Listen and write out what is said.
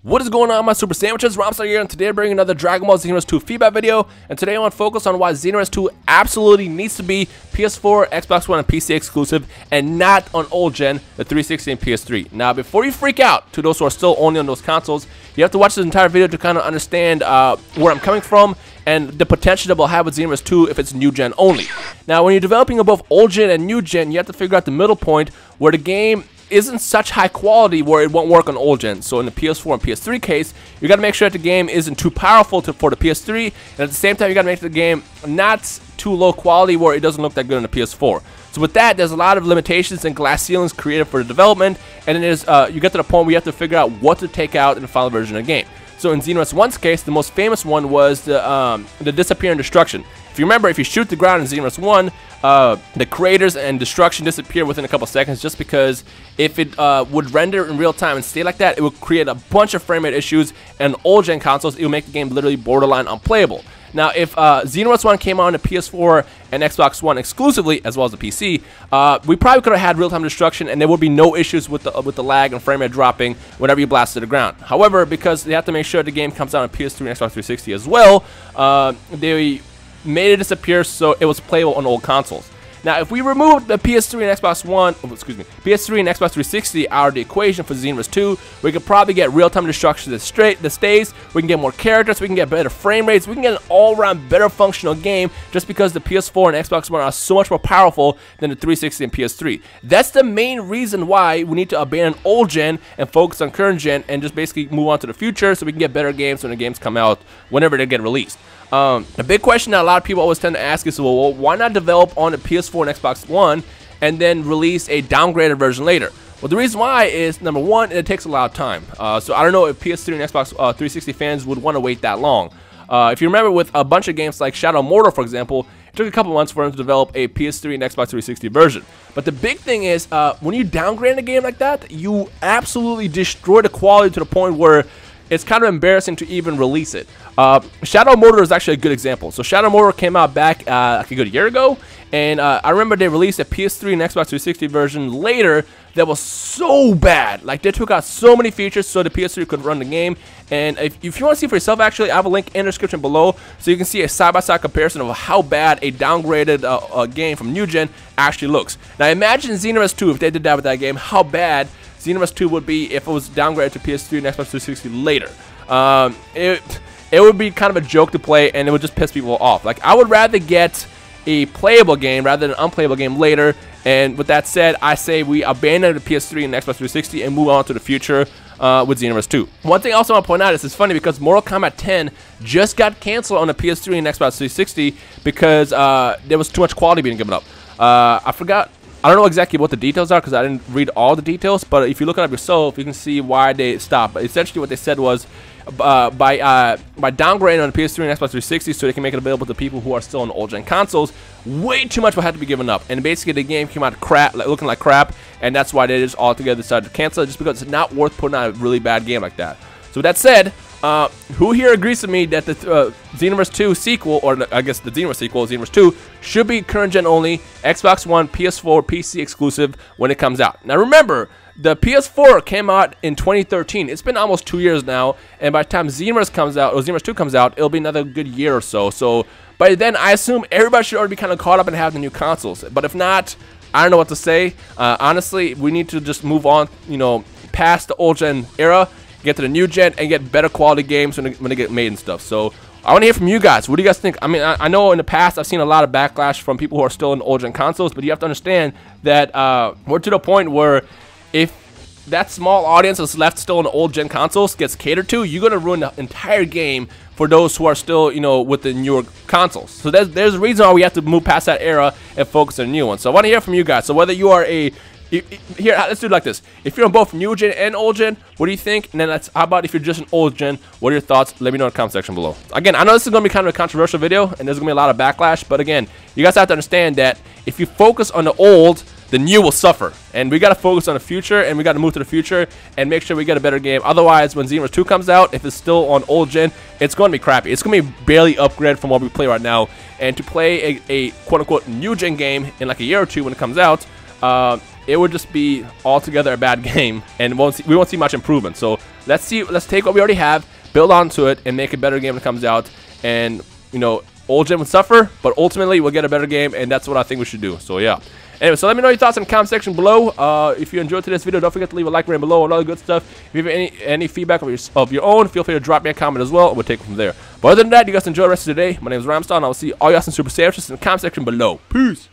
What is going on, my super sandwiches? Rhymestyle here, and today I'm bringing another Dragon Ball Xenoverse 2 feedback video. And today I want to focus on why Xenoverse 2 absolutely needs to be PS4, Xbox One, and PC exclusive, and not on old gen, the 360 and PS3. Now, before you freak out, to those who are still only on those consoles, you have to watch this entire video to kind of understand where I'm coming from and the potential that we'll have with Xenoverse 2 if it's new gen only. Now, when you're developing both old gen and new gen, you have to figure out the middle point where the game isn't such high quality where it won't work on old gen. So in the PS4 and PS3 case, you got to make sure that the game isn't too powerful for the PS3, and at the same time you got to make the game not too low quality where it doesn't look that good on the PS4. So with that, there's a lot of limitations and glass ceilings created for the development, and then there's you get to the point where you have to figure out what to take out in the final version of the game. So in Xenoverse 1's case, the most famous one was the disappear and destruction. If you remember, if you shoot the ground in Xenoverse 1, the craters and destruction disappear within a couple seconds, just because if it would render in real time and stay like that, it would create a bunch of frame rate issues, and old gen consoles, it would make the game literally borderline unplayable. Now, if Xenoverse 1 came out on the PS4 and Xbox One exclusively, as well as the PC, we probably could have had real-time destruction, and there would be no issues with the lag and frame rate dropping whenever you blast to the ground. However, because they have to make sure the game comes out on PS3 and Xbox 360 as well, they made it disappear so it was playable on old consoles. Now, if we remove the PS3 and Xbox One, PS3 and Xbox 360 out of the equation for Xenoverse 2, we could probably get real-time destruction that stays. We can get more characters. We can get better frame rates. We can get an all-around better functional game just because the PS4 and Xbox One are so much more powerful than the 360 and PS3. That's the main reason why we need to abandon old gen and focus on current gen and just basically move on to the future so we can get better games when the games come out whenever they get released. The big question that a lot of people always tend to ask is, well, why not develop on the PS4 and Xbox One and then release a downgraded version later? Well, the reason why is, number one, it takes a lot of time. So I don't know if PS3 and Xbox 360 fans would want to wait that long. If you remember, with a bunch of games like Shadow Mortal, for example, it took a couple months for them to develop a PS3 and Xbox 360 version. But the big thing is, when you downgrade a game like that, you absolutely destroy the quality to the point where it's kind of embarrassing to even release it. Shadow Mortal is actually a good example. So Shadow Mortal came out back like a good year ago, and I remember they released a PS3 and Xbox 360 version later that was so bad. Like, they took out so many features so the PS3 could run the game. And if you want to see for yourself, actually, I have a link in the description below so you can see a side-by-side comparison of how bad a downgraded game from new gen actually looks. Now imagine Xenoverse 2, if they did that with that game, how bad Xenoverse 2 would be if it was downgraded to PS3 and Xbox 360 later. It would be kind of a joke to play, and it would just piss people off. Like, I would rather get a playable game rather than an unplayable game later. And with that said, I say we abandon the PS3 and Xbox 360 and move on to the future with Xenoverse 2. One thing I also want to point out is it's funny because Mortal Kombat 10 just got canceled on the PS3 and Xbox 360 because there was too much quality being given up. I don't know exactly what the details are because I didn't read all the details, but if you look it up yourself, you can see why they stopped. But essentially what they said was by downgrading on the PS3 and Xbox 360 so they can make it available to people who are still on old gen consoles, way too much will have to be given up. And basically the game came out crap, looking like crap, and that's why they just altogether decided to cancel it, just because it's not worth putting out a really bad game like that. So with that said, who here agrees with me that the Xenoverse 2 sequel, or I guess the Xenoverse sequel, Xenoverse 2, should be current gen only, Xbox One, PS4, PC exclusive when it comes out? Now remember, the PS4 came out in 2013. It's been almost 2 years now, and by the time Xenoverse comes out, or Xenoverse 2 comes out, it'll be another good year or so. So by then, I assume everybody should already be kind of caught up and have the new consoles. But if not, I don't know what to say. Honestly, we need to just move on, past the old gen era, get to the new gen, and get better quality games when they get made and stuff. So I want to hear from you guys. What do you guys think? I mean, I know in the past I've seen a lot of backlash from people who are still in old gen consoles, but you have to understand that we're to the point where if that small audience that's left still in old gen consoles gets catered to, you're going to ruin the entire game for those who are still, with the newer consoles. So there's a reason why we have to move past that era and focus on the new one. So I want to hear from you guys. So whether you are here, let's do it like this. If you're on both new gen and old gen, what do you think? And then how about if you're just an old gen, what are your thoughts? Let me know in the comment section below. Again, I know this is going to be kind of a controversial video, and there's going to be a lot of backlash, but again, you guys have to understand that if you focus on the old, the new will suffer, and we got to focus on the future, and we got to move to the future and make sure we get a better game. Otherwise, when Xenoverse 2 comes out, if it's still on old gen, it's going to be crappy. It's going to be barely upgraded from what we play right now, and to play a quote-unquote new gen game in like a year or two when it comes out, it would just be altogether a bad game, and we won't see much improvement. So let's take what we already have, build onto it, and make a better game when it comes out. And, you know, old gen would suffer, but ultimately we'll get a better game, and that's what I think we should do. So yeah. Anyway, so let me know your thoughts in the comment section below. If you enjoyed today's video, don't forget to leave a like right below and all the good stuff. If you have any feedback of your own, feel free to drop me a comment as well, and we'll take it from there. But other than that, you guys enjoy the rest of the day. My name is Rhymestyle, and I will see all you guys in Super Sandwiches in the comment section below. Peace!